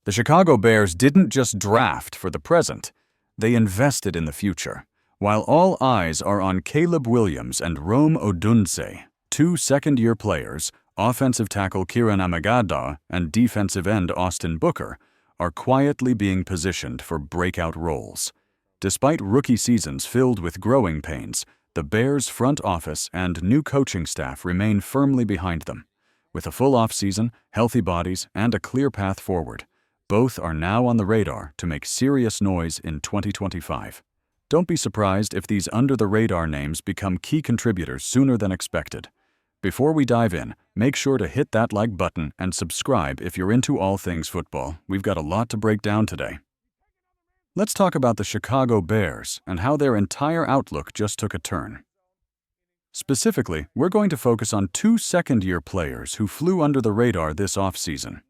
The Chicago Bears didn't just draft for the present, they invested in the future. While all eyes are on Caleb Williams and Rome Odunze, two second-year players, offensive tackle Kieran Amegadjie and defensive end Austin Booker, are quietly being positioned for breakout roles. Despite rookie seasons filled with growing pains, the Bears' front office and new coaching staff remain firmly behind them. With a full offseason, healthy bodies, and a clear path forward, both are now on the radar to make serious noise in 2025. Don't be surprised if these under-the-radar names become key contributors sooner than expected. Before we dive in, make sure to hit that like button and subscribe if you're into all things football. We've got a lot to break down today. Let's talk about the Chicago Bears and how their entire outlook just took a turn. Specifically, we're going to focus on two second-year players who flew under the radar this offseason.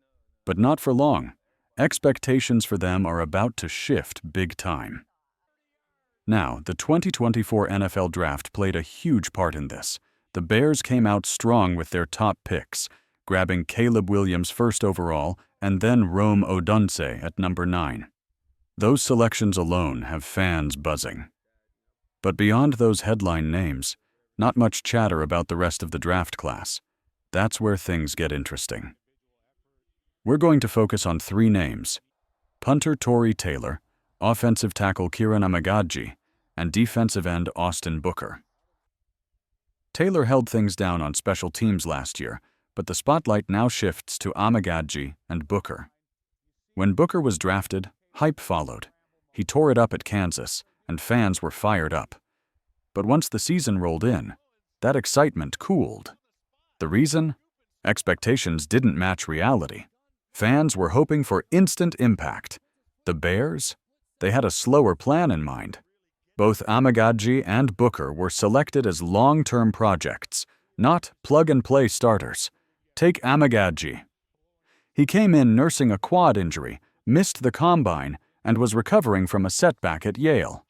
But not for long. Expectations for them are about to shift big time. Now, the 2024 NFL Draft played a huge part in this. The Bears came out strong with their top picks, grabbing Caleb Williams first overall and then Rome Odunze at number 9. Those selections alone have fans buzzing. But beyond those headline names, not much chatter about the rest of the draft class. That's where things get interesting. We're going to focus on three names: punter Tory Taylor, offensive tackle Kieran Amegadjie, and defensive end Austin Booker. Taylor held things down on special teams last year, but the spotlight now shifts to Amegadjie and Booker. When Booker was drafted, hype followed. He tore it up at Kansas, and fans were fired up. But once the season rolled in, that excitement cooled. The reason? Expectations didn't match reality. Fans were hoping for instant impact. The Bears? They had a slower plan in mind. Both Amegadjie and Booker were selected as long-term projects, not plug-and-play starters. Take Amegadjie. He came in nursing a quad injury, missed the combine, and was recovering from a setback at Yale.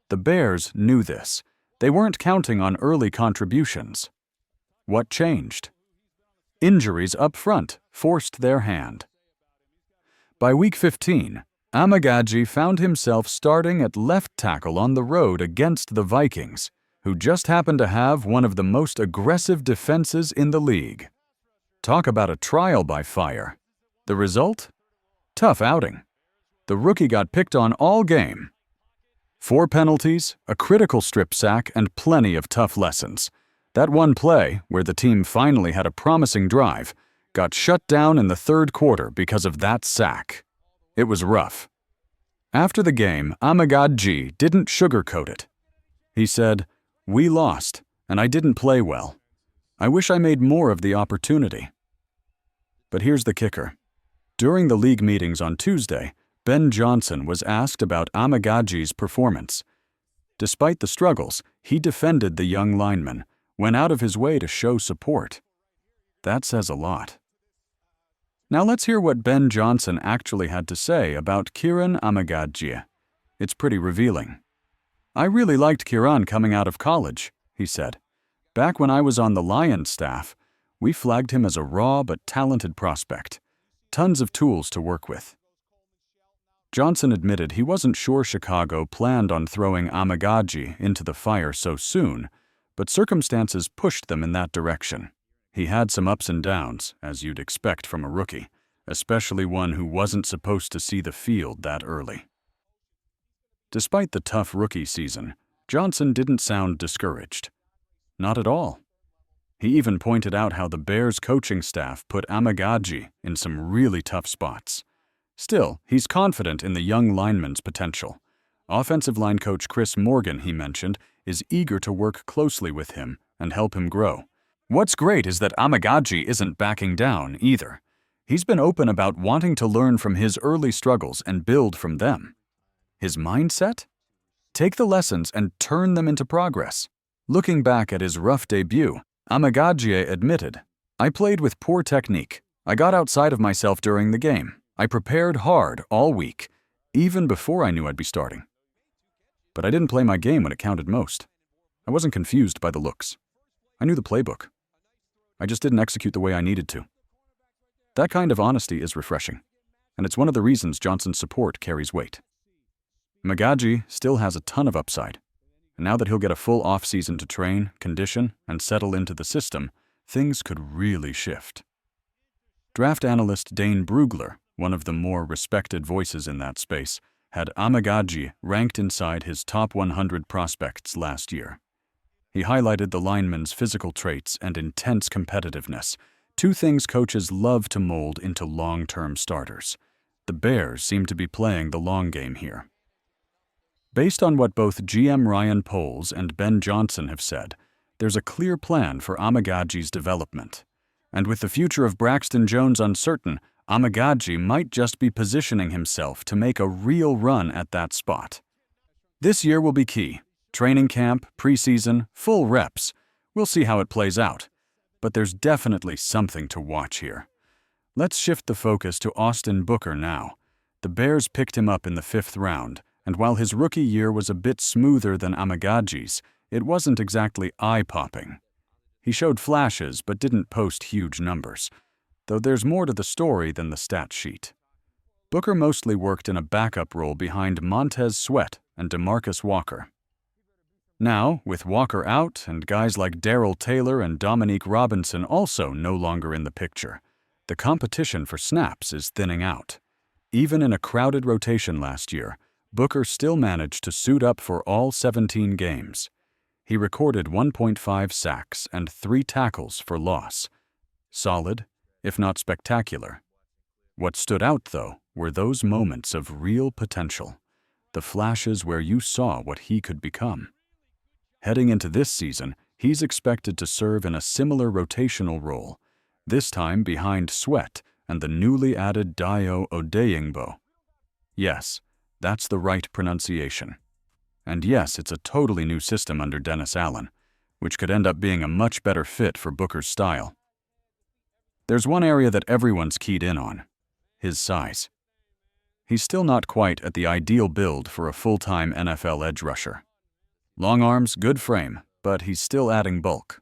The Bears knew this. They weren't counting on early contributions. What changed? Injuries up front forced their hand. By week 15, Amegadjie found himself starting at left tackle on the road against the Vikings, who just happened to have one of the most aggressive defenses in the league. Talk about a trial by fire. The result? Tough outing. The rookie got picked on all game. 4 penalties, a critical strip sack, and plenty of tough lessons. That one play, where the team finally had a promising drive, got shut down in the third quarter because of that sack. It was rough. After the game, Amegadjie didn't sugarcoat it. He said, "We lost, and I didn't play well. I wish I made more of the opportunity." But here's the kicker. During the league meetings on Tuesday, Ben Johnson was asked about Amegadjie's performance. Despite the struggles, he defended the young lineman, went out of his way to show support. That says a lot. Now let's hear what Ben Johnson actually had to say about Kieran Amegadjie. It's pretty revealing. "I really liked Kieran coming out of college," he said. "Back when I was on the Lions staff, we flagged him as a raw but talented prospect. Tons of tools to work with." Johnson admitted he wasn't sure Chicago planned on throwing Amegadjie into the fire so soon, but circumstances pushed them in that direction. He had some ups and downs, as you'd expect from a rookie, especially one who wasn't supposed to see the field that early. Despite the tough rookie season, Johnson didn't sound discouraged. Not at all. He even pointed out how the Bears coaching staff put Amegadjie in some really tough spots. Still, he's confident in the young lineman's potential. Offensive line coach Chris Morgan, he mentioned, is eager to work closely with him and help him grow. What's great is that Amegadjie isn't backing down either. He's been open about wanting to learn from his early struggles and build from them. His mindset? Take the lessons and turn them into progress. Looking back at his rough debut, Amegadjie admitted, "I played with poor technique. I got outside of myself during the game. I prepared hard all week, even before I knew I'd be starting. But I didn't play my game when it counted most. I wasn't confused by the looks. I knew the playbook. I just didn't execute the way I needed to." That kind of honesty is refreshing. and it's one of the reasons Johnson's support carries weight. Amagaji still has a ton of upside, and now that he'll get a full off-season to train, condition, and settle into the system, things could really shift. Draft analyst Dane Brugler, one of the more respected voices in that space, had Amagaji ranked inside his top 100 prospects last year. He highlighted the lineman's physical traits and intense competitiveness, two things coaches love to mold into long-term starters. The Bears seem to be playing the long game here. Based on what both GM Ryan Poles and Ben Johnson have said, there's a clear plan for Amagaji's development. And with the future of Braxton Jones uncertain, Amagaji might just be positioning himself to make a real run at that spot. This year will be key. Training camp, preseason, full reps. We'll see how it plays out. But there's definitely something to watch here. Let's shift the focus to Austin Booker now. The Bears picked him up in the 5th round, and while his rookie year was a bit smoother than Amagaji's, it wasn't exactly eye-popping. He showed flashes but didn't post huge numbers, though there's more to the story than the stat sheet. Booker mostly worked in a backup role behind Montez Sweat and DeMarcus Walker. Now, with Walker out and guys like Darrell Taylor and Dominique Robinson also no longer in the picture, the competition for snaps is thinning out. Even in a crowded rotation last year, Booker still managed to suit up for all 17 games. He recorded 1.5 sacks and 3 tackles for loss. Solid, if not spectacular. What stood out, though, were those moments of real potential, the flashes where you saw what he could become. Heading into this season, he's expected to serve in a similar rotational role, this time behind Sweat and the newly added Dayo Odeyingbo. Yes, that's the right pronunciation. And yes, it's a totally new system under Dennis Allen, which could end up being a much better fit for Booker's style. There's one area that everyone's keyed in on: his size. He's still not quite at the ideal build for a full-time NFL edge rusher. Long arms, good frame, but he's still adding bulk.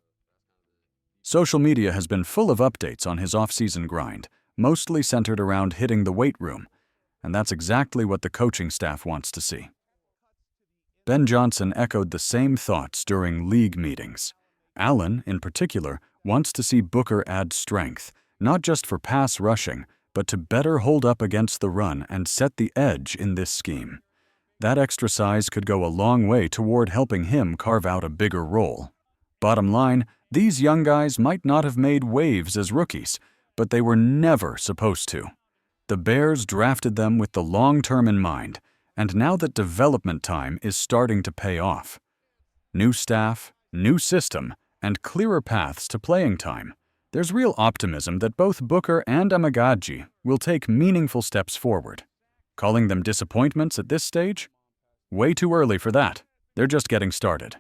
Social media has been full of updates on his off-season grind, mostly centered around hitting the weight room, and that's exactly what the coaching staff wants to see. Ben Johnson echoed the same thoughts during league meetings. Allen, in particular, wants to see Booker add strength, not just for pass rushing, but to better hold up against the run and set the edge in this scheme. That extra size could go a long way toward helping him carve out a bigger role. Bottom line, these young guys might not have made waves as rookies, but they were never supposed to. The Bears drafted them with the long term in mind, and now that development time is starting to pay off. New staff, new system, and clearer paths to playing time. There's real optimism that both Booker and Amagaji will take meaningful steps forward. Calling them disappointments at this stage? Way too early for that. They're just getting started.